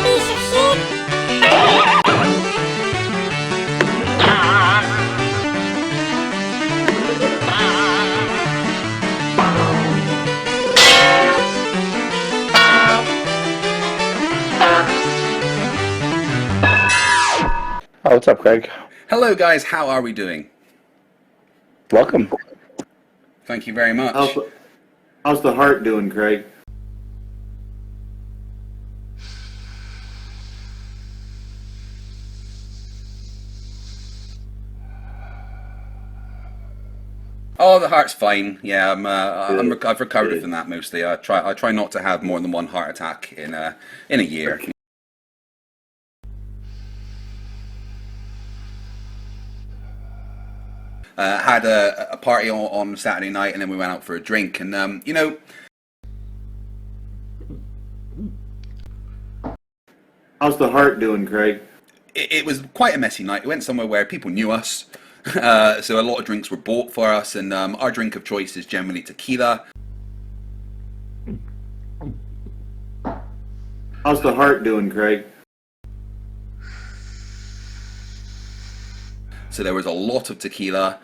piece of shit! Oh, what's up, Craig? Hello guys, how are we doing? Welcome. Thank you very much. How's the heart doing, Craig? Oh, the heart's fine. Yeah, I've recovered Good. from that mostly. I try not to have more than one heart attack in a year. Had a party on Saturday night, and then we went out for a drink. And you know, How's the heart doing, Craig? it was quite a messy night. We went somewhere where people knew us, so a lot of drinks were bought for us, and our drink of choice is generally tequila. How's the heart doing, Craig? So there was a lot of tequila.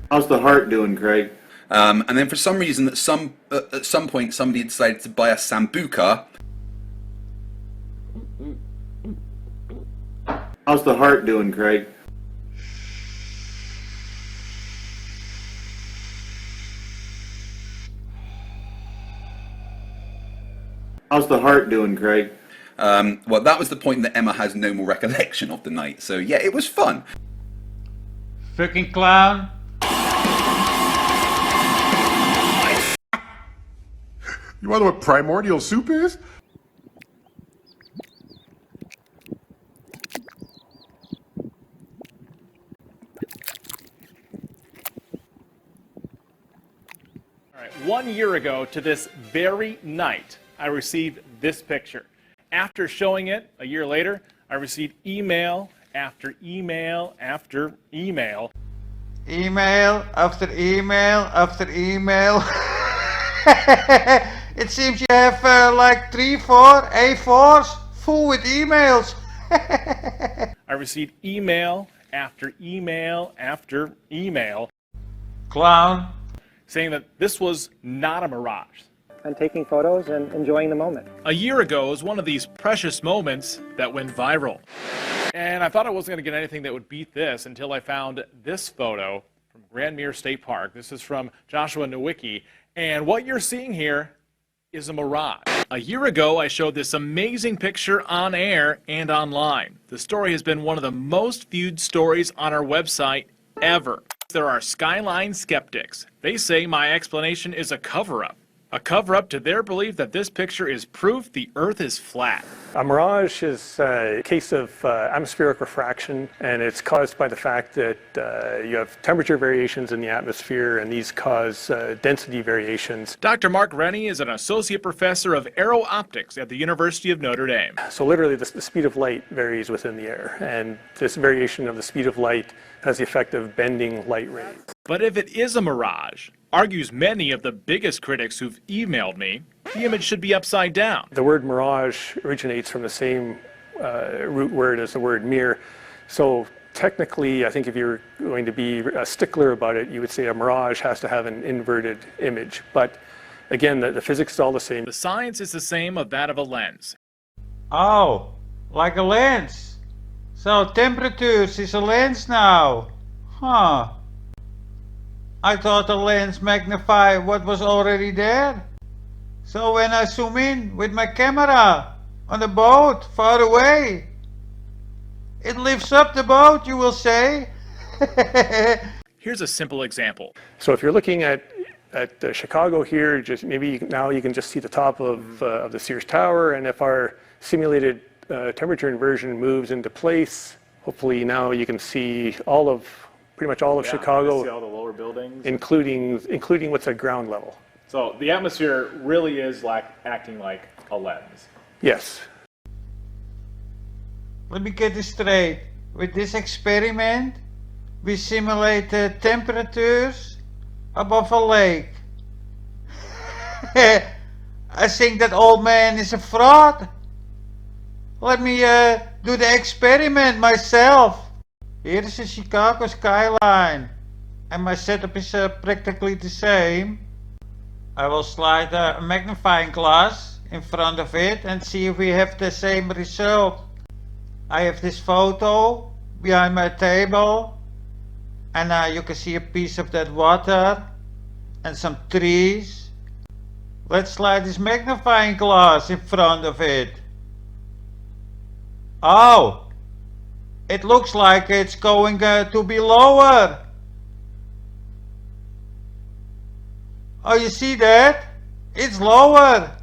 How's the heart doing, Craig? And then for some reason, at some point, somebody decided to buy a sambuca. How's the heart doing, Craig? How's the heart doing, Craig? Well, that was the point that Emma has no more recollection of the night. So yeah, it was fun. Fucking clown. You wanna know what primordial soup is? All right, 1 year ago to this very night, I received this picture. After showing it a year later, I received email after email after email. Email after email after email. It seems you have like 3-4 A4s full with emails. I received email after email after email Clown. saying that this was not a mirage. And taking photos and enjoying the moment. A year ago was one of these precious moments that went viral. And I thought I wasn't going to get anything that would beat this until I found this photo from Grand Mere State Park. This is from Joshua Nowicki. And what you're seeing here is a mirage. A year ago, I showed this amazing picture on air and online. The story has been one of the most viewed stories on our website ever. There are Skyline skeptics. They say my explanation is a cover-up. A cover-up to their belief that this picture is proof the Earth is flat. A mirage is a case of atmospheric refraction, and it's caused by the fact that you have temperature variations in the atmosphere, and these cause density variations. Dr. Mark Rennie is an associate professor of aerooptics at the University of Notre Dame. So literally the speed of light varies within the air, and this variation of the speed of light has the effect of bending light rays. But if it is a mirage, argues many of the biggest critics who've emailed me, the image should be upside down. The word mirage originates from the same root word as the word mirror. So technically, I think if you're going to be a stickler about it, you would say a mirage has to have an inverted image. But again, the physics is all the same. The science is the same of that of a lens. Oh, like a lens. So temperatures is a lens now. Huh. I thought a lens magnify what was already there. So when I zoom in with my camera on the boat far away, it lifts up the boat, you will say. Here's a simple example. So if you're looking at Chicago here, just maybe now you can just see the top of the Sears Tower, and if our simulated temperature inversion moves into place, hopefully now you can see pretty much all of Chicago, See all the lower buildings. including what's at ground level. So the atmosphere really is like acting like a lens. Yes. Let me get this straight. With this experiment, we simulate the temperatures above a lake. I think that old man is a fraud. Let me do the experiment myself. Here is the Chicago skyline. And my setup is practically the same. I will slide a magnifying glass in front of it and see if we have the same result. I have this photo behind my table. And you can see a piece of that water and some trees. Let's slide this magnifying glass in front of it. Oh, it looks like it's going to be lower. Oh, you see that? It's lower.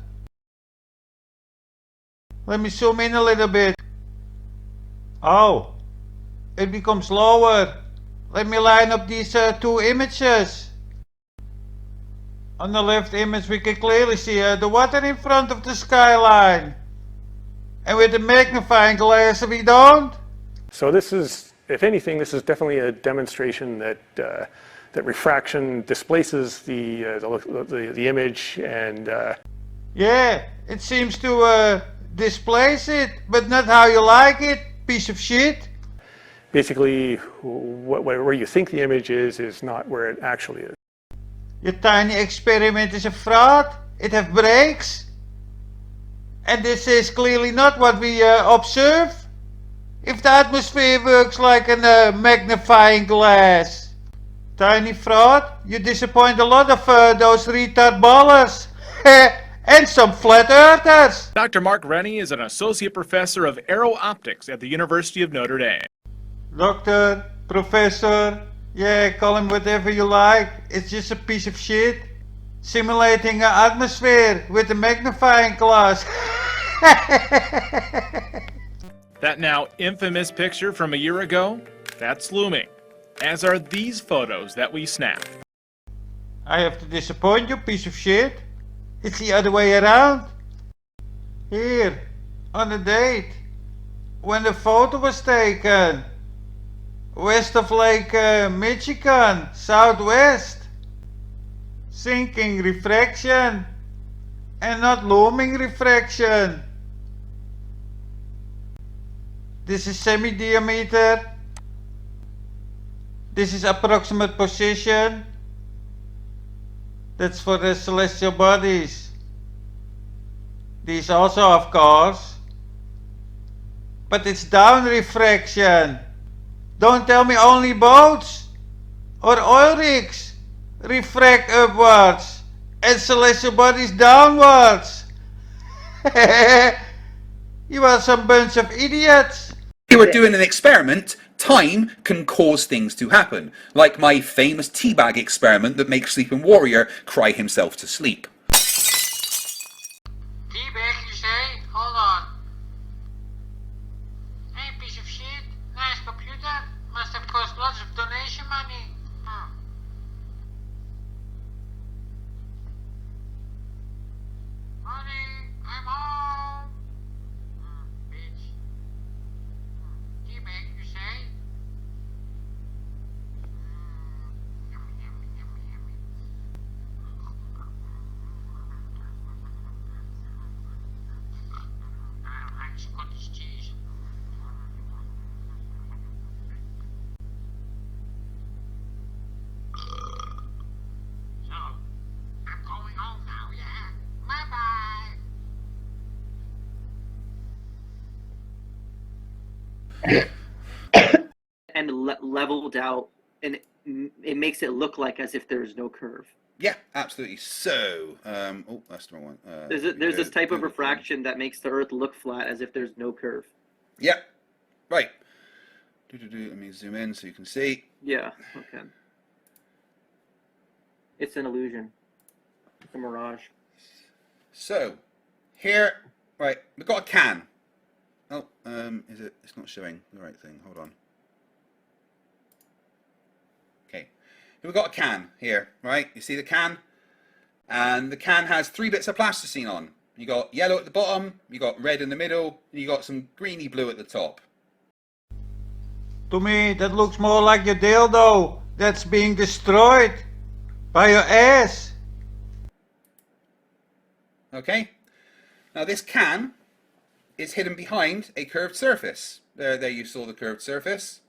Let me zoom in a little bit. Oh, it becomes lower. Let me line up these two images. On the left image we can clearly see the water in front of the skyline. And with the magnifying glass we don't. So this is, if anything, this is definitely a demonstration that that refraction displaces the image, and yeah, it seems to displace it, but not how you like it, piece of shit. basically where you think the image is not where it actually is. Your tiny experiment is a fraud. It have breaks. And this is clearly not what we observe. If the atmosphere works like a magnifying glass. Tiny fraud, you disappoint a lot of those retard ballers. And some flat earthers. Dr. Mark Rennie is an associate professor of aero-optics at the University of Notre Dame. Doctor, professor, yeah, call him whatever you like. It's just a piece of shit. Simulating an atmosphere with a magnifying glass. That now infamous picture from a year ago, that's looming, as are these photos that we snapped. I have to disappoint you, piece of shit. It's the other way around. Here, on the date, when the photo was taken. West of Lake Michigan, southwest. Sinking refraction and not looming refraction. This is semi-diameter. This is approximate position. That's for the celestial bodies. These also, of course. But it's down refraction. Don't tell me only boats or oil rigs refract upwards and celestial bodies downwards. You are some bunch of idiots. If you were doing an experiment, time can cause things to happen, like my famous teabag experiment that makes Sleeping Warrior cry himself to sleep. Teabag, you say? Hold on. Hey, piece of shit. Nice computer. Must have cost lots of donation money. Honey, I'm home. Bitch. Teabag, you say? Yummy, yummy, yummy, yummy. I like Scottish cheese. So, I'm going home now, yeah? Bye-bye. And leveled out, and it makes it look like as if there's no curve. Yeah, absolutely. So, oh, that's the wrong one. There's this type of refraction that makes the Earth look flat as if there's no curve. Yeah, right. Let me zoom in so you can see. Yeah, okay. It's an illusion. It's a mirage. So, here, right, we've got a can. Oh, is it? It's not showing the right thing. Hold on. Okay, we've got a can here, right? You see the can? And the can has 3 bits of plasticine on. You got yellow at the bottom, you got red in the middle, and you got some greeny blue at the top. To me, that looks more like your dildo that's being destroyed by your ass. Okay? Now this can is hidden behind a curved surface. There you saw the curved surface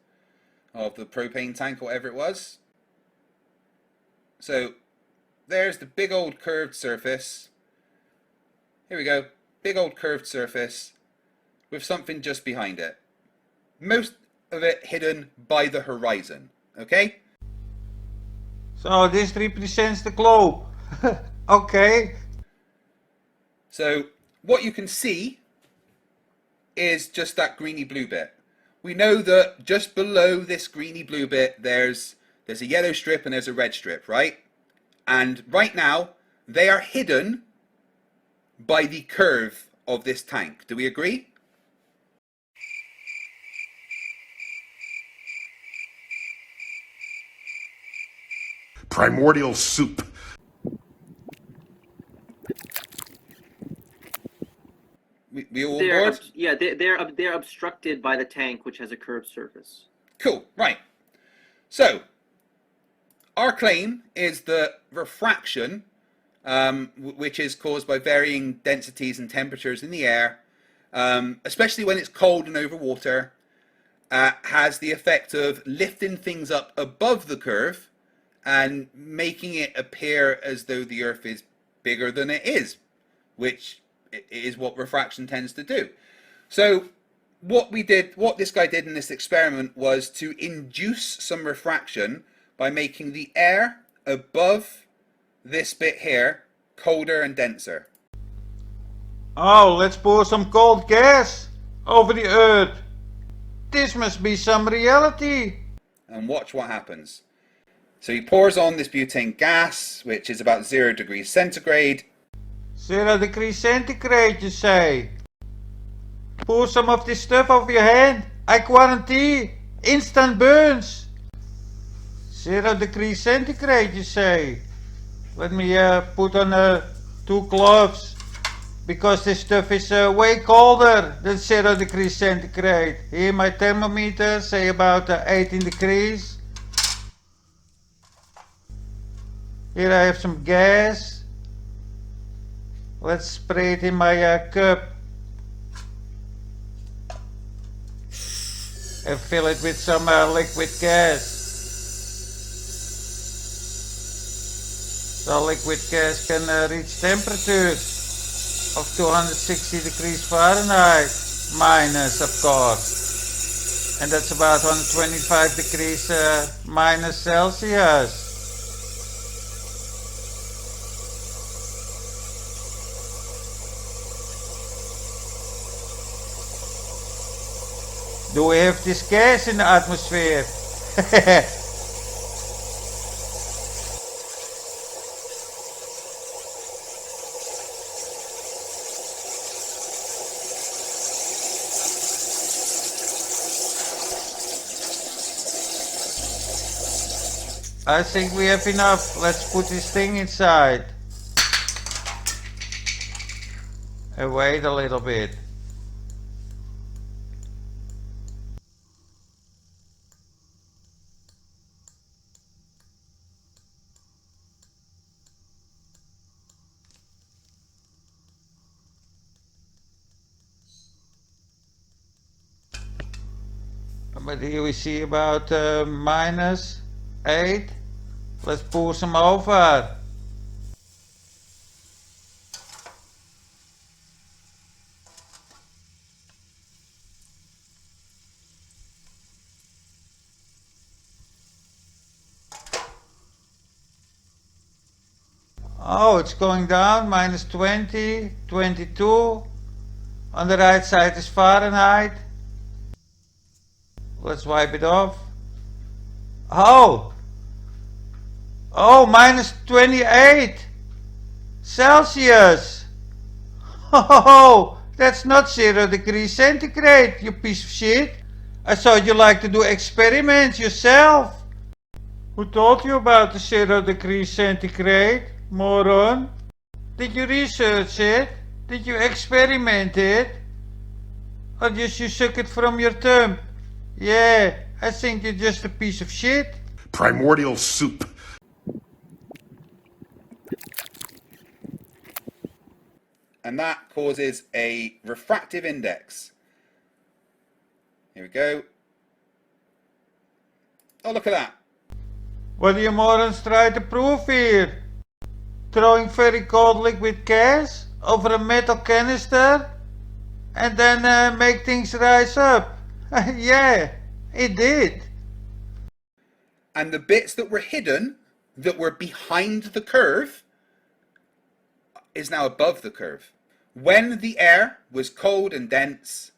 of the propane tank, or whatever it was. So there's the big old curved surface. Here we go. Big old curved surface with something just behind it. Most of it hidden by the horizon. Okay? So this represents the globe. Okay. So what you can see is just that greeny blue bit. We know that just below this greeny blue bit there's a yellow strip and there's a red strip, right? And right now they are hidden by the curve of this tank. Do we agree? Primordial soup. We all on board? Yeah, they're obstructed by the tank, which has a curved surface. Cool, right. So, our claim is that refraction, which is caused by varying densities and temperatures in the air, especially when it's cold and over water, has the effect of lifting things up above the curve and making it appear as though the Earth is bigger than it is, which is what refraction tends to do. So what this guy did in this experiment was to induce some refraction by making the air above this bit here colder and denser. Oh, let's pour some cold gas over the Earth. This must be some reality. And watch what happens. So he pours on this butane gas, which is about 0 degrees centigrade. 0 degrees centigrade, you say? Pour some of this stuff over your hand. I guarantee instant burns. 0 degrees centigrade, you say? Let me put on 2 gloves, because this stuff is way colder than 0 degrees centigrade. Here my thermometer say about 18 degrees. Here I have some gas. Let's spray it in my cup and fill it with some liquid gas. So liquid gas can reach temperatures of 260 degrees Fahrenheit, minus of course, and that's about 125 degrees minus Celsius. Do we have this gas in the atmosphere? I think we have enough. Let's put this thing inside. And wait a little bit. But here we see about minus 8. Let's pour some over. Oh, it's going down, minus 20, 22. On the right side is Fahrenheit. Let's wipe it off. Oh! Oh, minus 28 Celsius. Oh, that's not 0 degrees centigrade, you piece of shit. I thought you liked to do experiments yourself. Who told you about the 0 degrees centigrade, moron? Did you research it? Did you experiment it? Or just you suck it from your thumb? Yeah, I think you're just a piece of shit. Primordial soup. and that causes a refractive index. Here we go. Oh, look at that. What do you morons try to prove here? Throwing very cold liquid gas over a metal canister and then make things rise up? Yeah, it did. And the bits that were hidden, that were behind the curve, is now above the curve. When the air was cold and dense,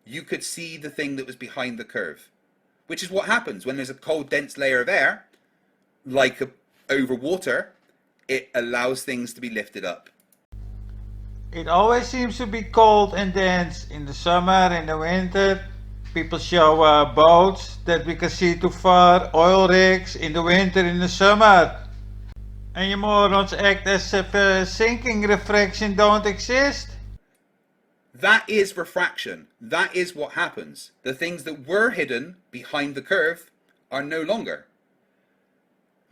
you could see the thing that was behind the curve, which is what happens when there's a cold, dense layer of air, like over water. It allows things to be lifted up. It always seems to be cold and dense in the summer, in the winter. People show boats that we can see too far, oil rigs in the winter, in the summer. And you morons act as if sinking refraction don't exist. That is refraction. That is what happens. The things that were hidden behind the curve are no longer.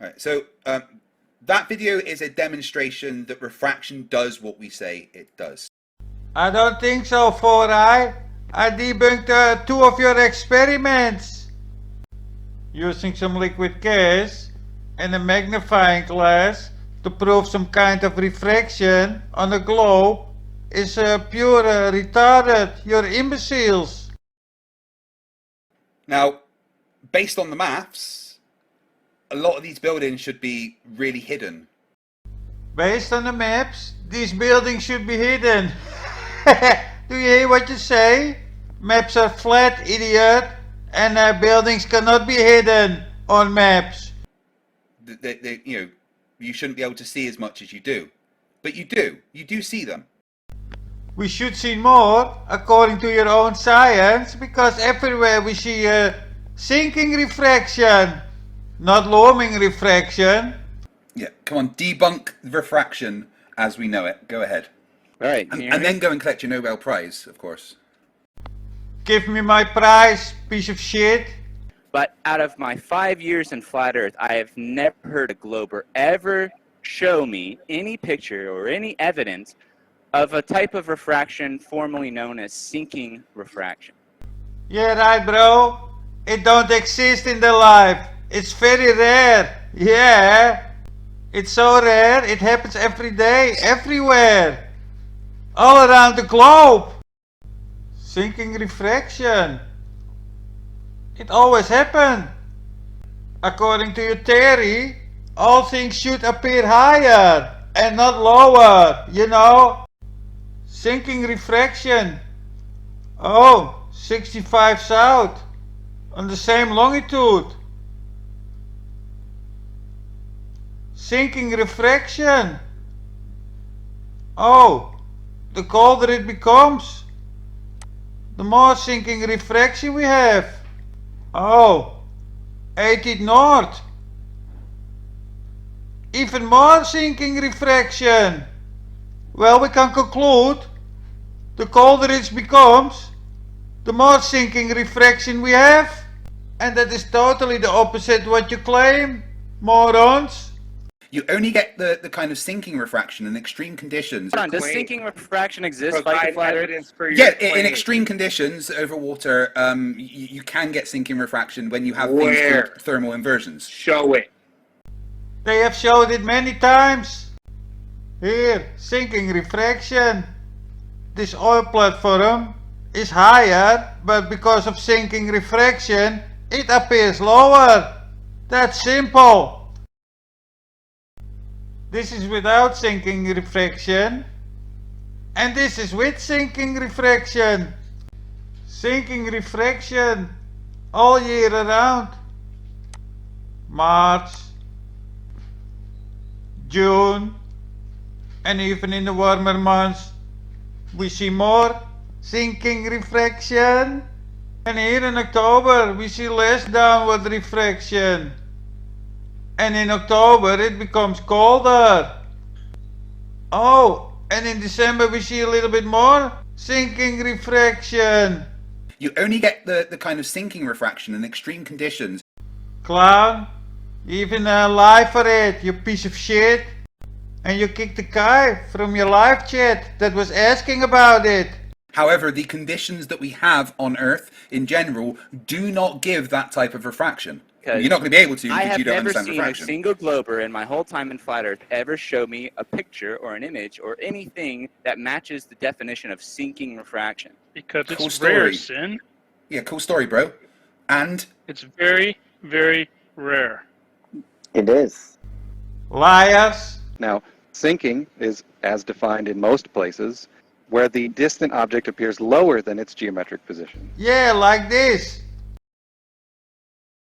All right, so that video is a demonstration that refraction does what we say it does. I don't think so, 4i. I debunked 2 of your experiments. Using some liquid gas and a magnifying glass to prove some kind of refraction on a globe is pure retarded. You're imbeciles. Now, based on the maths, a lot of these buildings should be really hidden. Based on the maps, these buildings should be hidden. Do you hear what you say? Maps are flat, idiot, and buildings cannot be hidden on maps. You shouldn't be able to see as much as you do. But you do. You do see them. We should see more, according to your own science, because everywhere we see sinking refraction, not looming refraction. Yeah, come on, debunk refraction as we know it. Go ahead. All right. And then go and collect your Nobel Prize, of course. Give me my prize, piece of shit. But out of my 5 years in flat Earth, I have never heard a glober ever show me any picture or any evidence of a type of refraction formerly known as sinking refraction. Yeah, right, bro. It don't exist in the life. It's very rare. Yeah. It's so rare, it happens every day, everywhere. All around the globe. Sinking refraction. It always happens. According to your theory, all things should appear higher and not lower, you know? Sinking refraction. Oh, 65 south. On the same longitude. Sinking refraction. Oh, the colder it becomes, the more sinking refraction we have. Oh, 80 north. Even more sinking refraction. Well, we can conclude, the colder it becomes, the more sinking refraction we have. And that is totally the opposite what you claim, morons. You only get the kind of sinking refraction in extreme conditions. Hold on, does sinking refraction exist like the flat Earth? Yeah, in extreme conditions over water, you can get sinking refraction when you have things called thermal inversions. Show it. They have showed it many times. Here, sinking refraction. This oil platform is higher, but because of sinking refraction, it appears lower. That's simple. This is without sinking refraction, and this is with sinking refraction. Sinking refraction all year around. March, June, and even in the warmer months we see more sinking refraction. And here in October we see less downward refraction. And in October it becomes colder. Oh, and in December we see a little bit more sinking refraction. You only get the kind of sinking refraction in extreme conditions. Clown, you even lie for it, you piece of shit. And you kicked the guy from your live chat that was asking about it. However, the conditions that we have on Earth in general do not give that type of refraction. You're not going to be able to because you don't understand refraction. I have never seen a single glober in my whole time in flat Earth ever show me a picture or an image or anything that matches the definition of sinking refraction. Because Cool it's story. rare, Sin. Yeah, cool story, bro. And It's very, very rare. It is. Liars. Now, sinking is as defined in most places where the distant object appears lower than its geometric position. Yeah, like this.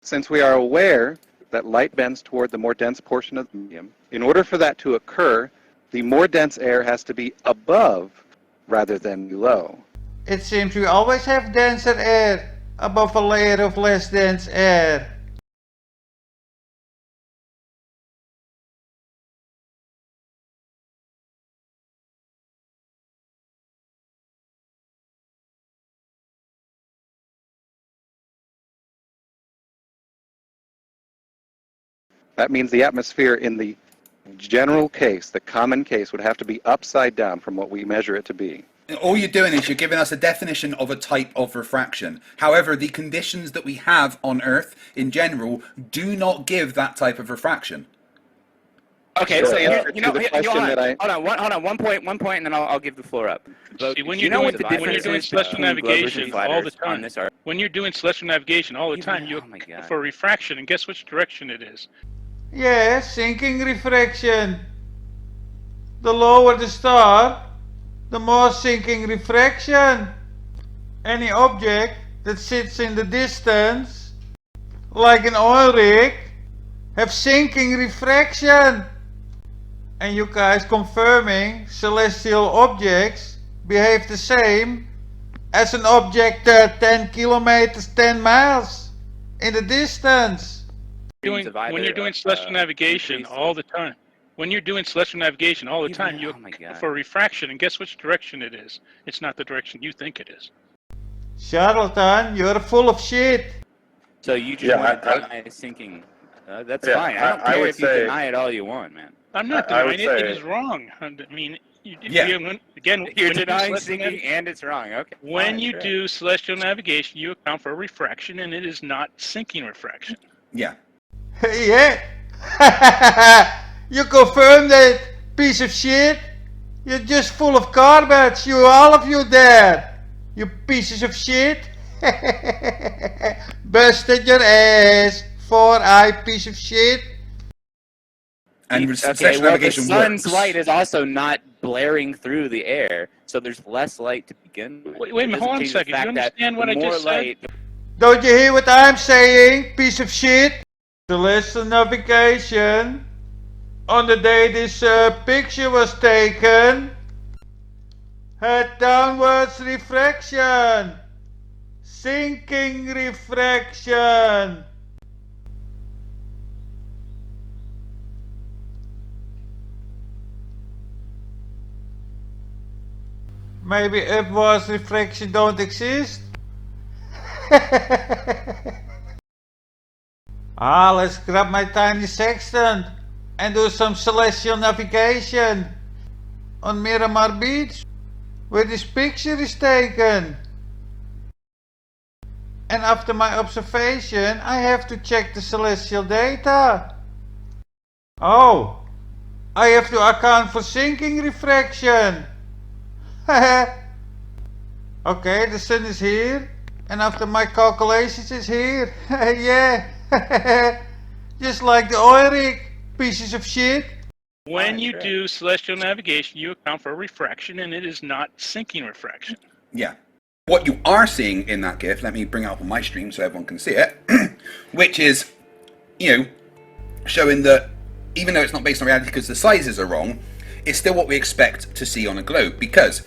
Since we are aware that light bends toward the more dense portion of the medium, in order for that to occur, the more dense air has to be above rather than below. It seems we always have denser air above a layer of less dense air. That means the atmosphere in the general case, the common case, would have to be upside down from what we measure it to be. all you're doing is you're giving us a definition of a type of refraction. However, the conditions that we have on Earth in general do not give that type of refraction. Okay, Sure. so Yeah. hold on, one point, and then I'll give the floor up. See, when you're doing celestial navigation all the time, when you're doing celestial navigation all the time, you look for refraction, and guess which direction it is? Yeah, sinking refraction. The lower the star, the more sinking refraction. Any object that sits in the distance, like an oil rig, have sinking refraction. And you guys confirming celestial objects behave the same as an object 10 kilometers, 10 miles in the distance. When you're doing celestial navigation all the time, you look for refraction, and guess which direction it is? It's not the direction you think it is. Charlatan, you're full of shit. So you just want to deny sinking. That's fine. I don't care if you deny it all you want, man. I'm not denying it. It is wrong. I mean, again, you're denying sinking and it's wrong. Okay. When you do celestial navigation, you account for refraction, and it is not sinking refraction. Yeah. Yeah. You confirmed it, piece of shit. You're just full of garbage, all of you there. You pieces of shit. Busted your ass, 4-eye piece of shit. And okay, well, the sun's light is also not blaring through the air, so there's less light to begin with. Wait a minute, hold on a second. Do you understand what I just said? Don't you hear what I'm saying, piece of shit? Celestial navigation. On the day this picture was taken, had downwards refraction. Sinking refraction. Maybe upwards refraction don't exist? Let's grab my tiny sextant and do some celestial navigation on Miramar Beach, where this picture is taken. And after my observation, I have to check the celestial data. Oh, I have to account for sinking refraction. Okay, the sun is here, and after my calculations it's here. Yeah, just like the oil rig, pieces of shit. When you do celestial navigation, you account for refraction, and it is not sinking refraction. Yeah. What you are seeing in that GIF, let me bring it up on my stream so everyone can see it, which is, showing that even though it's not based on reality because the sizes are wrong, it's still what we expect to see on a globe, because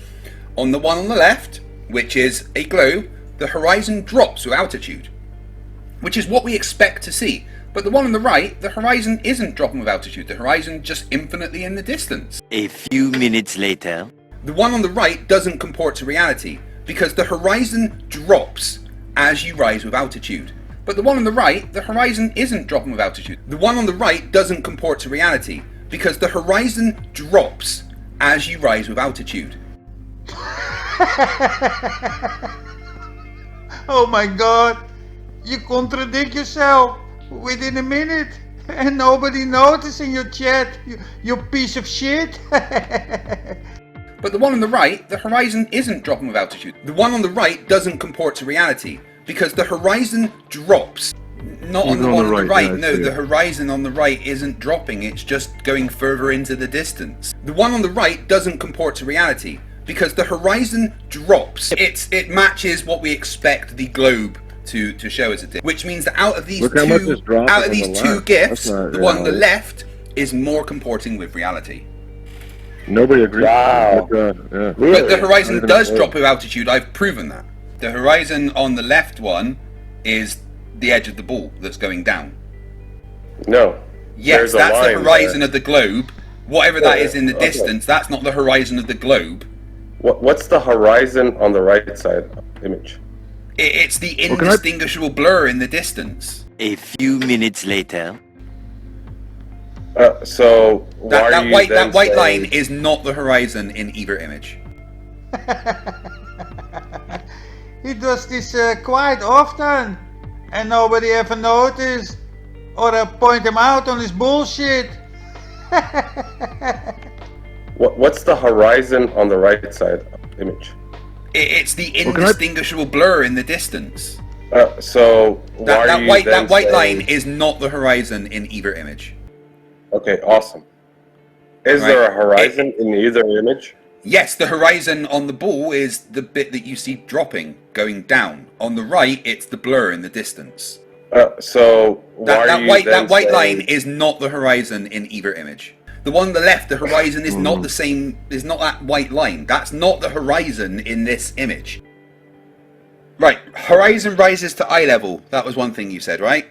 on the one on the left, which is a globe, the horizon drops with altitude, which is what we expect to see. But the one on the right, the horizon isn't dropping with altitude, the horizon just infinitely in the distance. A few minutes later. The one on the right doesn't comport to reality, because the horizon drops as you rise with altitude. But the one on the right, the horizon isn't dropping with altitude. The one on the right doesn't comport to reality, Because the horizon drops as you rise with altitude. Oh my god, you contradict yourself within a minute and nobody noticed in your chat, you piece of shit. But the one on the right, the horizon isn't dropping with altitude. The one on the right doesn't comport to reality because the horizon drops. Not on the one on the right. No, the horizon on the right isn't dropping. It's just going further into the distance. The one on the right doesn't comport to reality because the horizon drops. It matches what we expect the globe to show as it did, which means that out of these two gifts, the one on the left is more comporting with reality. Nobody agrees. Wow. But the horizon does drop with altitude. I've proven that. The horizon on the left one is the edge of the ball that's going down. No. Yes, that's the horizon of the globe. Whatever that is in the distance, that's not the horizon of the globe. What's the horizon on the right side image? It's the indistinguishable blur in the distance. A few minutes later. So that white line is not the horizon in either image. He does this quite often and nobody ever noticed or point him out on his bullshit. What's the horizon on the right side image? It's the indistinguishable blur in the distance. So that white line is not the horizon in either image. Okay, awesome. Is there a horizon in either image? Yes, the horizon on the ball is the bit that you see dropping, going down. On the right, it's the blur in the distance. So that white line is not the horizon in either image. The one on the left, the horizon is not the same. Is not that white line. That's not the horizon in this image. Right, horizon rises to eye level. That was one thing you said, right?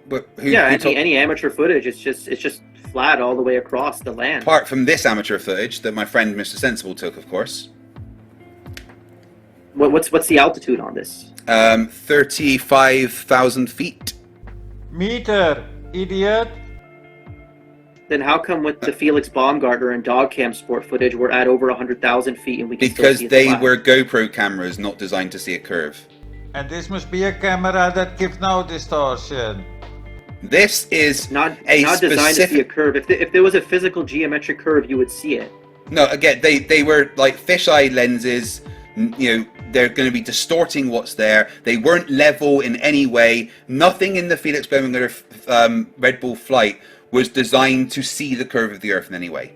But any amateur footage, it's just flat all the way across the land. Apart from this amateur footage that my friend Mr. Sensible took, of course. What's the altitude on this? 35,000 feet. Meter, idiot. Then how come with the Felix Baumgartner and dog cam sport footage we're at over 100,000 feet and we can still see it Because they flat? were GoPro cameras, not designed to see a curve. And this must be a camera that gives no distortion. This is not designed to see a curve. If there was a physical geometric curve, you would see it. No, again, they were like fisheye lenses. You know, they're going to be distorting what's there. They weren't level in any way. Nothing in the Felix Baumgartner Red Bull flight was designed to see the curve of the Earth in any way.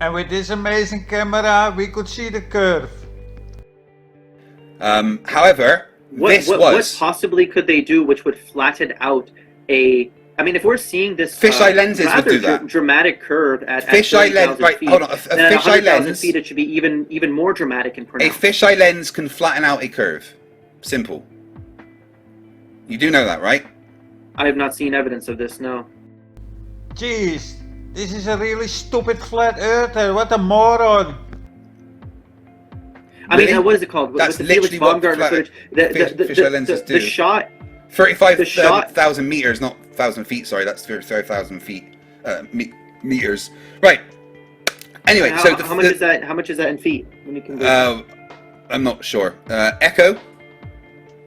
And with this amazing camera, we could see the curve. However, what possibly could they do which would flatten out I mean, if we're seeing this fisheye lenses would do that. Dramatic curve at fisheye lens, right? Feet, hold on. A fisheye lens. Feet, it should be even more dramatic and pronounced. A fisheye lens can flatten out a curve. Simple. You do know that, right? I have not seen evidence of this. No. Jeez, this is a really stupid flat earther. What a moron! I mean, what is it called? That's literally what fisheye lenses do. The shot. 35,000 meters, not 1,000 feet. Sorry, that's 35,000 feet meters. Right. Anyway, how much is that? How much is that in feet? When you can I'm not sure. Echo.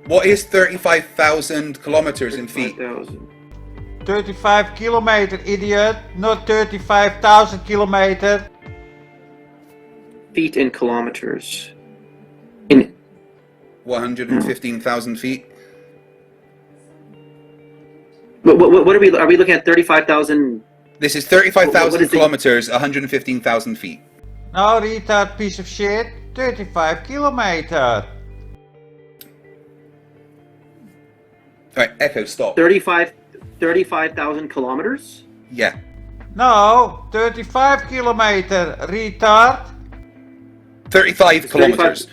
What is 35,000 kilometers in feet? 35 kilometer, idiot. Not 35,000 kilometer. Feet in kilometers. 115,000 feet. What are we looking at? 35,000. This is 35,000 kilometers, 115,000 feet. No, retard piece of shit. 35 kilometer. Alright, Echo, stop. 35,000 kilometers? Yeah. No, 35 kilometer, retard. 35 kilometers.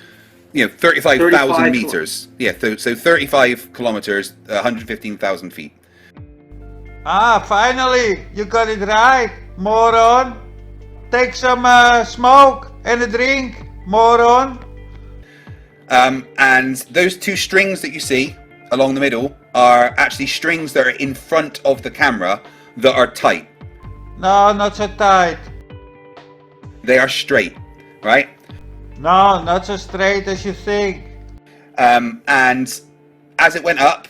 You know, 35,000 meters. Yeah, so 35 kilometers, 115,000 feet. Ah, finally, you got it right, moron. Take some smoke and a drink, moron. And those two strings that you see along the middle are actually strings that are in front of the camera that are tight. No, not so tight. They are straight, right? No, not so straight as you think. And as it went up,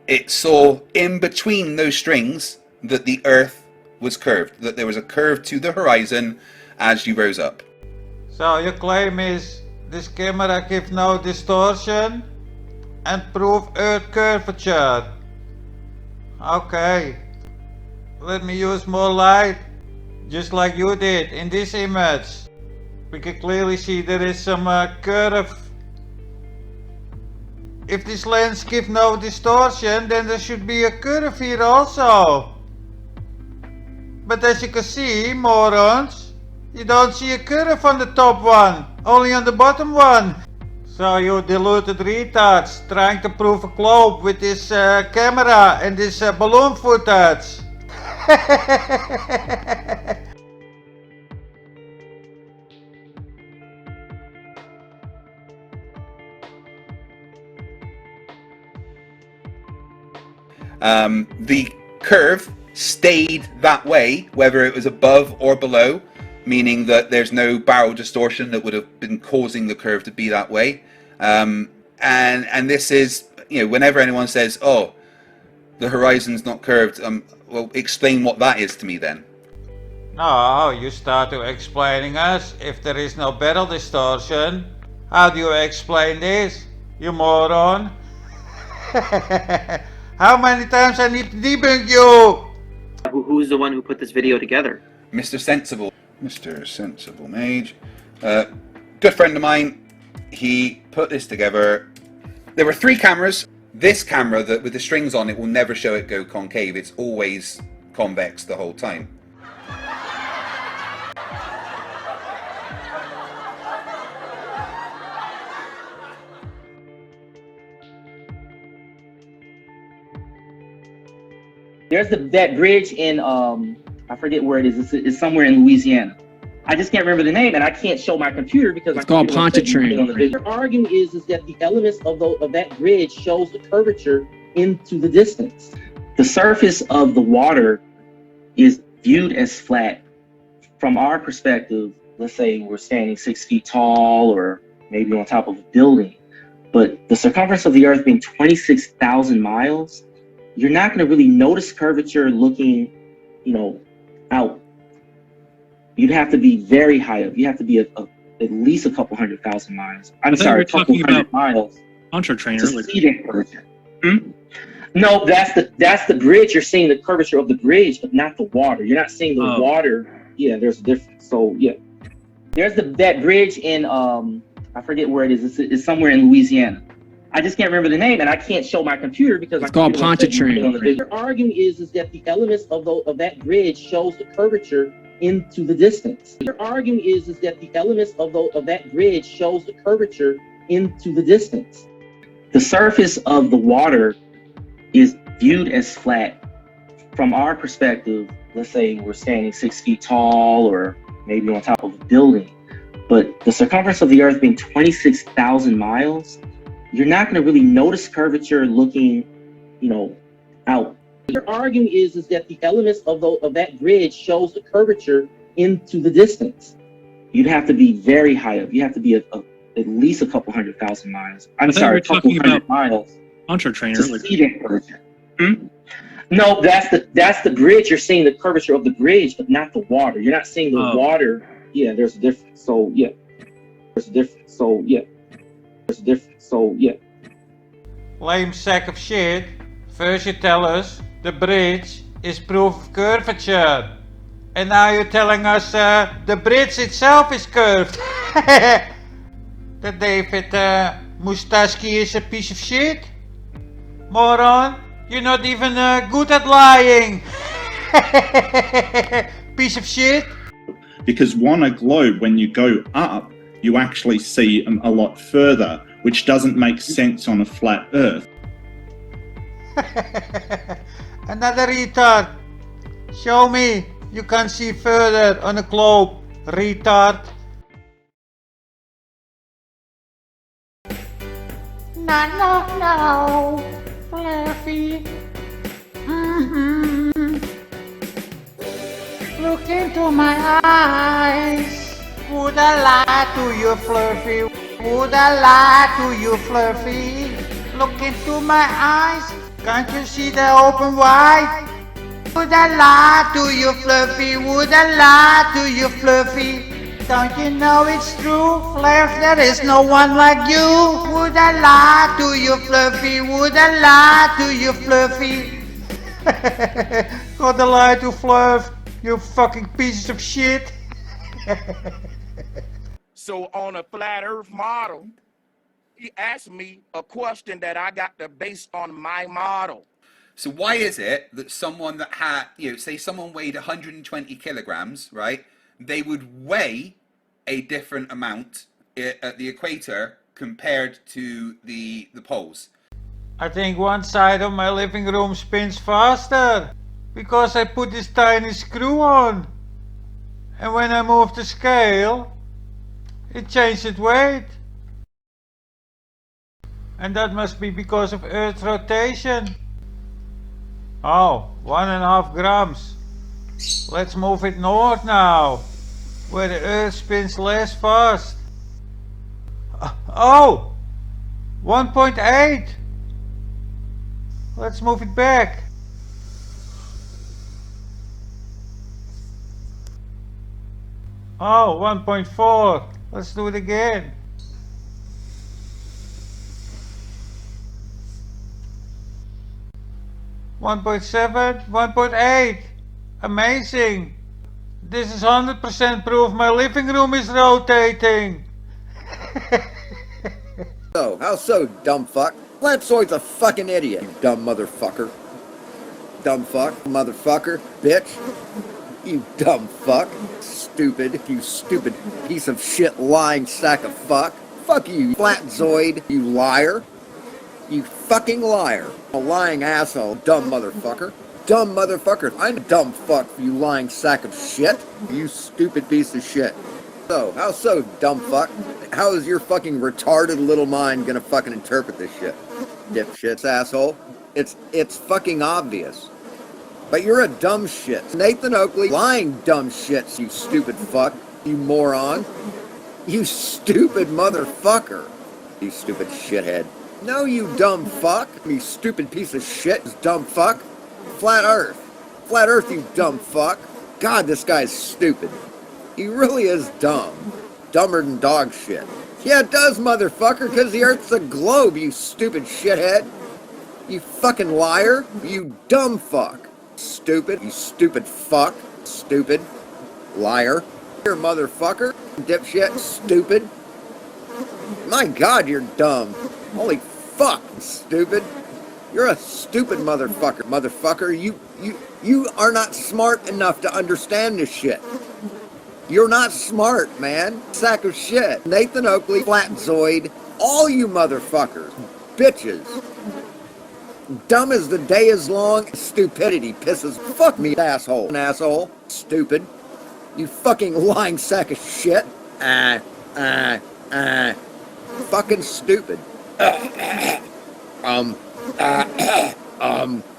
it saw in between those strings that the Earth was curved, that there was a curve to the horizon as you rose up. So your claim is this camera gives no distortion and prove Earth curvature. Okay. Let me use more light, just like you did in this image. We can clearly see there is some curve. If this lens gives no distortion, then there should be a curve here also. But as you can see, morons, you don't see a curve on the top one, only on the bottom one. So you deluded retards trying to prove a globe with this camera and this balloon footage. The curve stayed that way, whether it was above or below, meaning that there's no barrel distortion that would have been causing the curve to be that way. And this is, you know, whenever anyone says, "Oh, the horizon's not curved," well, explain what that is to me then. No, you start to explaining us if there is no barrel distortion. How do you explain this, you moron? How many times I need to debunk you? Who's the one who put this video together? Mr. Sensible. Mr. Sensible Mage. Good friend of mine. He put this together. There were 3 cameras. This camera that with the strings on it will never show it go concave. It's always convex the whole time. There's that bridge in, I forget where it is. It's somewhere in Louisiana. I just can't remember the name, and I can't show my computer because it's called Pontchartrain. Their argument is that the elements of that bridge shows the curvature into the distance. The surface of the water is viewed as flat. From our perspective, let's say we're standing 6 feet tall or maybe on top of a building, but the circumference of the Earth being 26,000 miles, you're not going to really notice curvature looking, out. You'd have to be very high up. You have to be at least a couple 100,000 miles. I'm sorry, a couple hundred miles. Pontchartrain To see that curvature. No, that's the bridge. You're seeing the curvature of the bridge, but not the water. You're not seeing the water. Yeah, there's a difference. So yeah, there's that bridge in I forget where it is. It's somewhere in Louisiana. I just can't remember the name, and I can't show my computer because it's called Pontchartrain. Their argument is that the elements of that bridge shows the curvature into the distance. Their argument is that the elements of that bridge shows the curvature into the distance. The surface of the water is viewed as flat. From our perspective, let's say we're standing 6 feet tall or maybe on top of a building, but the circumference of the Earth being 26,000 miles, you're not going to really notice curvature looking, out. Their argument is that the elements of that bridge shows the curvature into the distance. You'd have to be very high up. You have to be at least a couple 100,000 miles. I'm sorry, a couple hundred miles. Pontchartrain to see that curvature. No, that's the bridge. You're seeing the curvature of the bridge, but not the water. You're not seeing the water. Yeah, there's a difference. So yeah, there's a difference. So yeah, there's a difference. So yeah. Lame sack of shit. First you tell us the bridge is proof of curvature. And now you're telling us the bridge itself is curved. That David Mustaski is a piece of shit. Moron, you're not even good at lying. Piece of shit. Because on a globe, when you go up, you actually see a lot further, which doesn't make sense on a flat Earth. Another retard. Show me you can see further on a globe, retard. No, Flerfy. Look into my eyes. Would I lie to you, Flerfy? Would I lie to you, Flerfy? Look into my eyes. Can't you see they're open wide? Would I lie to you, Fluffy? Would I lie to you, Fluffy? Don't you know it's true, Flerf? There is no one like you. Would I lie to you, Fluffy? Would I lie to you, Fluffy? Gotta lie to Flerf, you fucking pieces of shit. So on a flat earth model, he asked me a question that I got to base on my model. So why is it that someone that had, say someone weighed 120 kilograms, right? They would weigh a different amount at the equator compared to the poles? I think one side of my living room spins faster because I put this tiny screw on. And when I move the scale, it changed its weight. And that must be because of Earth's rotation. Oh, 1.5 grams. Let's move it north now, where the Earth spins less fast. Oh, 1.8. Let's move it back. Oh, 1.4. Let's do it again. $1.7, 1.8. Amazing. This is 100% proof my living room is rotating. So, how so, dumb fuck? Lapsoid's a fucking idiot, you dumb motherfucker. Dumb fuck, motherfucker, bitch. You dumb fuck. Stupid, you stupid piece of shit lying sack of fuck. Fuck you, flatzoid, you liar. You fucking liar. A lying asshole, dumb motherfucker. Dumb motherfucker. I'm a dumb fuck, you lying sack of shit. You stupid piece of shit. So, how so, dumb fuck? How is your fucking retarded little mind gonna fucking interpret this shit? Dipshits, asshole. It's fucking obvious. But you're a dumb shit. Nathan Oakley, lying dumb shits, you stupid fuck. You moron. You stupid motherfucker. You stupid shithead. No, you dumb fuck. You stupid piece of shit, dumb fuck. Flat Earth. Flat Earth, you dumb fuck. God, this guy's stupid. He really is dumb. Dumber than dog shit. Yeah, it does, motherfucker, because the Earth's a globe, you stupid shithead. You fucking liar. You dumb fuck. Stupid. You stupid fuck. Stupid. Liar. You're a motherfucker. Dipshit. Stupid. My God, you're dumb. Holy fuck, stupid. You're a stupid motherfucker. Motherfucker, you are not smart enough to understand this shit. You're not smart, man. Sack of shit. Nathan Oakley, Flatzoid, all you motherfuckers. Bitches. Dumb as the day is long. Stupidity pisses. Fuck me, asshole. An asshole. Stupid. You fucking lying sack of shit. Fucking stupid.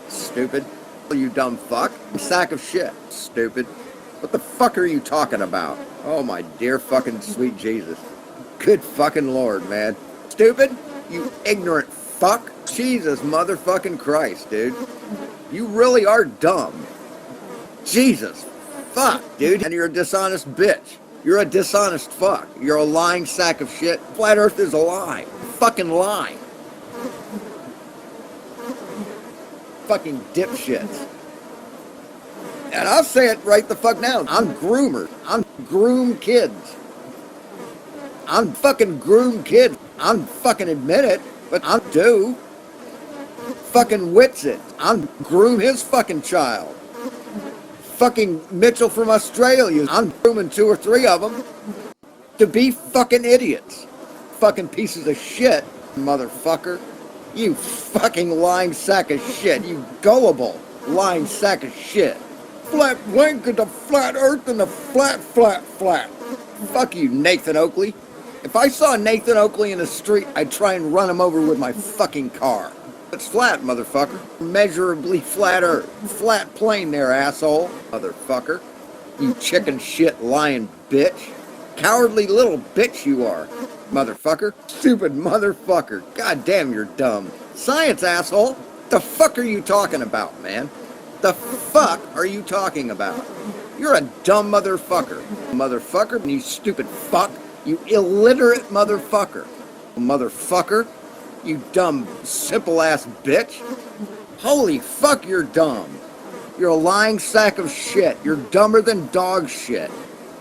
Stupid. You dumb fuck. Sack of shit. Stupid. What the fuck are you talking about? Oh my dear fucking sweet Jesus. Good fucking Lord, man. Stupid? You ignorant fuck. Jesus motherfucking Christ, dude. You really are dumb. Jesus. Fuck, dude. And you're a dishonest bitch. You're a dishonest fuck. You're a lying sack of shit. Flat Earth is a lie. Fucking lie. Fucking dipshits. And I'll say it right the fuck now. I'm groomer. I'm groom kids. I'm fucking groom kids. I'm fucking admit it, but I do. Fucking Witsit. I'm groom his fucking child. Fucking Mitchell from Australia. I'm grooming 2 or 3 of them to be fucking idiots. Fucking pieces of shit, motherfucker. You fucking lying sack of shit. You gullible lying sack of shit. Flat blank and the flat earth and the flat. Fuck you, Nathan Oakley. If I saw Nathan Oakley in the street, I'd try and run him over with my fucking car. It's flat, motherfucker. Measurably flat earth. Flat plane there, asshole. Motherfucker. You chicken shit lying bitch. Cowardly little bitch you are, motherfucker. Stupid motherfucker. God damn, you're dumb. Science, asshole. The fuck are you talking about, man? The fuck are you talking about? You're a dumb motherfucker. Motherfucker, you stupid fuck. You illiterate motherfucker. Motherfucker. You dumb, simple-ass bitch. Holy fuck, you're dumb. You're a lying sack of shit. You're dumber than dog shit.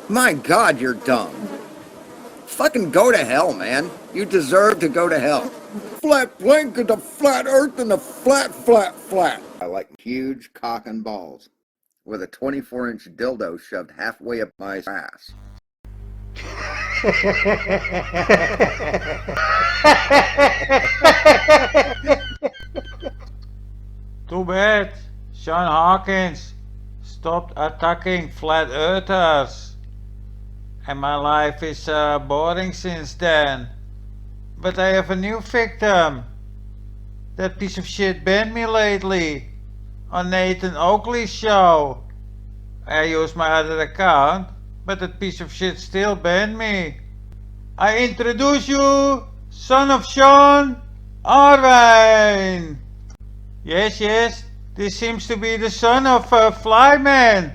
My God, you're dumb. Fucking go to hell, man. You deserve to go to hell. Flat blank and the flat earth and the flat. I like huge cock and balls with a 24-inch dildo shoved halfway up my ass. Too bad. Sean Hawkins stopped attacking flat earthers. And my life is boring since then. But I have a new victim. That piece of shit banned me lately on Nathan Oakley's show. I used my other account, but that piece of shit still banned me. I introduce you, son of Sean, Arwijn. Yes, this seems to be the son of Flyman.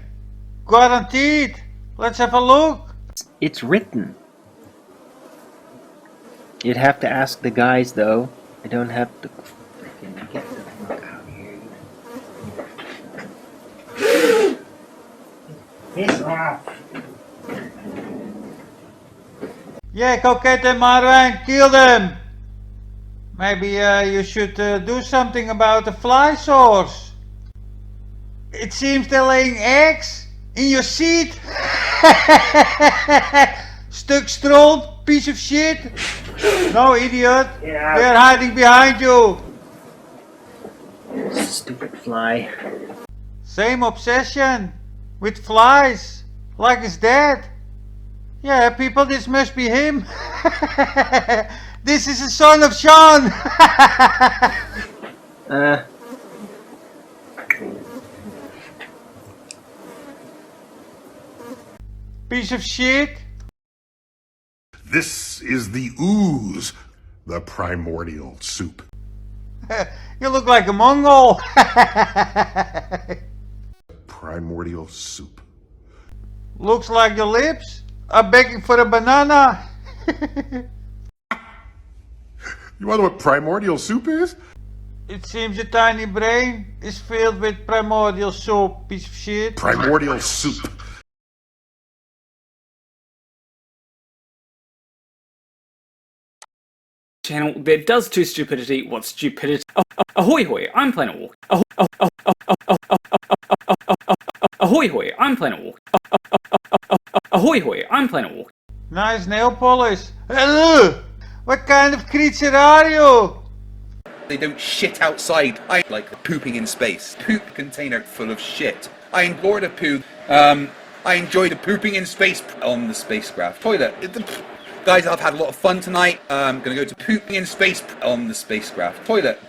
Guaranteed. Let's have a look. It's written. You'd have to ask the guys, though. I don't have to freaking get the fuck out here. Piss off. Yeah, go get them, Arwijn. Kill them. Maybe you should do something about the fly source. It seems they're laying eggs in your seat. Stuck strolled, piece of shit. No, idiot. Yeah. They're hiding behind you. Stupid fly. Same obsession with flies. Like his dad. Yeah, people, this must be him. This is the son of Sean. Piece of shit. This is the ooze, the primordial soup. You look like a Mongol. Primordial soup. Looks like your lips are begging for a banana. You wonder what primordial soup is? It seems your tiny brain is filled with primordial soup, piece of shit. Primordial soup. Channel that does to stupidity what stupidity. Ahoy hoy, I'm Planet Walk. Ahoy hoy, I'm Planet Walk. Ahoy hoy, I'm Planet Walk. Nice nail polish. Hello! What kind of creature are you? They don't shit outside. I like pooping in space. Poop container full of shit. I enjoy the poo. I enjoy the pooping in space on the spacecraft toilet. Guys, I've had a lot of fun tonight. I'm gonna go to pooping in space on the spacecraft toilet.